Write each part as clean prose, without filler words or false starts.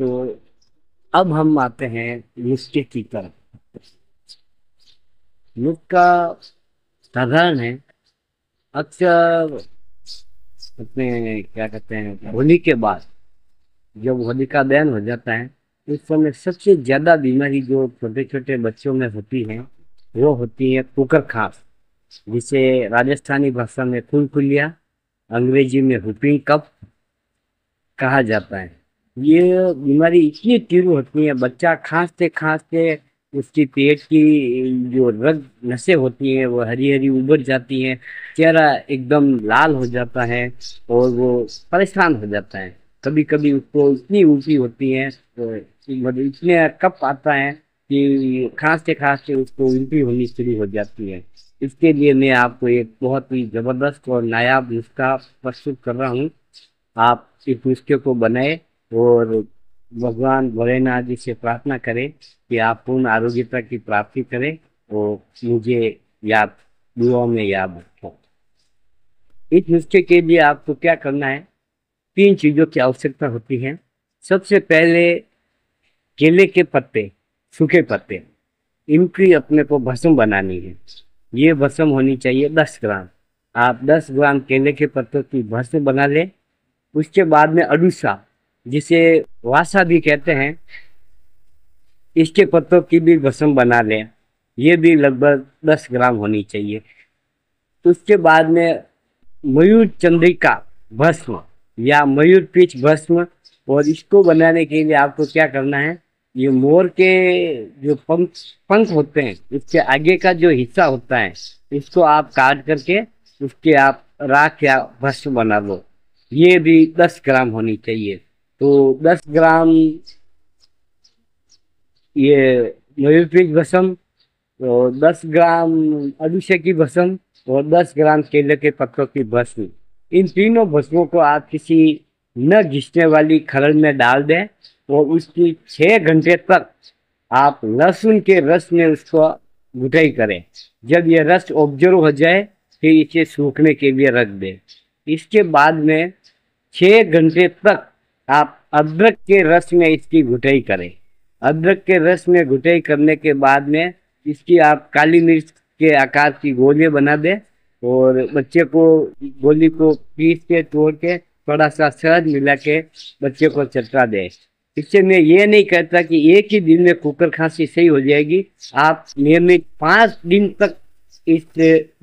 तो अब हम आते हैं नुस्खे की तरफ। नुस्खा साधारण है। अक्सर अपने क्या कहते हैं, होली के बाद जब होलिका दहन हो जाता है उस समय सबसे ज्यादा बीमारी जो छोटे छोटे बच्चों में होती है वो होती है कुकर खांस, जिसे राजस्थानी भाषा में खुलखुलिया, अंग्रेजी में हुपिंग कफ कहा जाता है। ये बीमारी इतनी तीव्र होती है, बच्चा खांसते खांसते उसकी पेट की जो रग नसें होती हैं वो हरी हरी उभर जाती हैं, चेहरा एकदम लाल हो जाता है और वो परेशान हो जाता है। कभी कभी उसको इतनी उल्टी होती है तो मतलब इतने कफ आता है कि खांसते खांसते उसको उल्टी होनी शुरू हो जाती है। इसके लिए मैं आपको एक बहुत ही जबरदस्त और नायाब नुस्खा प्रस्तुत कर रहा हूँ। आप इस नुस्खे को बनाए और भगवान भोलेनाथ जी से प्रार्थना करें कि आप पूर्ण आरोग्यता की प्राप्ति करें और मुझे याद दुआओं में याद रखें। इस नुस्खे के लिए आपको क्या करना है, तीन चीजों की आवश्यकता होती है। सबसे पहले केले के पत्ते, सूखे पत्ते, इनकी अपने को भस्म बनानी है। ये भस्म होनी चाहिए 10 ग्राम। आप 10 ग्राम केले के पत्तों की भस्म बना लें। उसके बाद में अडूसा, जिसे वासा भी कहते हैं, इसके पत्तों की भी भस्म बना लें। ये भी लगभग 10 ग्राम होनी चाहिए। उसके बाद में मयूर चंद्रिका भस्म या मयूर पीठ भस्म, और इसको बनाने के लिए आपको क्या करना है, ये मोर के जो पंख पंख होते हैं उसके आगे का जो हिस्सा होता है इसको आप काट करके उसके आप राख या भस्म बना लो। ये भी 10 ग्राम होनी चाहिए। तो 10 ग्राम ये मयूरपीठ भस्म, तो 10 ग्राम अभिषेक की भस्म और 10 ग्राम केले के पत्तों की भस्म, इन तीनों भस्मों को आप किसी न घिसने वाली खरल में डाल दें और उसकी 6 घंटे तक आप लहसुन के रस में उसको घुटाई करें। जब ये रस ऑब्जर्व हो जाए फिर इसे सूखने के लिए रख दें। इसके बाद में 6 घंटे तक आप अदरक के रस में इसकी घुटाई करें। अदरक के रस में घुटाई करने के बाद में इसकी आप काली मिर्च के आकार की गोलियां बना दें और बच्चे को गोली को पीस के तोड़ के थोड़ा सा शहद मिला के बच्चे को चटा दें। इससे मैं ये नहीं कहता कि एक ही दिन में कुकर खांसी सही हो जाएगी। आप नियमित 5 दिन तक इस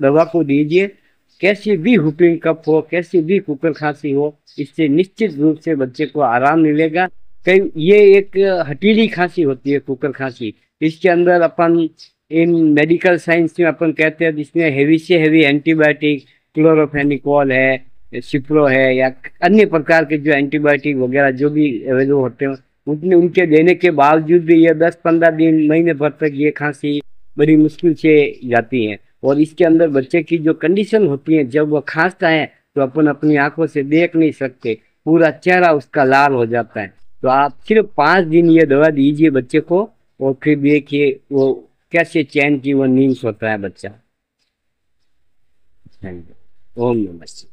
दवा को दीजिए। कैसी भी हुपिंग कफ हो, कैसी भी कुकर खांसी हो, इससे निश्चित रूप से बच्चे को आराम मिलेगा। कई ये एक हटीली खांसी होती है कुकर खांसी। इसके अंदर अपन इन मेडिकल साइंस में अपन कहते हैं जिसमें हेवी से हेवी एंटीबायोटिक, क्लोरोफेनिकोल है, सिप्रो है या अन्य प्रकार के जो एंटीबायोटिक वगैरह जो भी अवेलेबल होते हैं उतने उनके देने के बावजूद भी ये 10-15 दिन महीने भर तक ये खांसी बड़ी मुश्किल से जाती है। और इसके अंदर बच्चे की जो कंडीशन होती है, जब वो खांसता है तो अपन अपनी आंखों से देख नहीं सकते, पूरा चेहरा उसका लाल हो जाता है। तो आप सिर्फ 5 दिन ये दवा दीजिए बच्चे को और फिर देखिए वो कैसे चैन की वो नींद सोता है बच्चा। Thank you. ओम नमः शिवाय।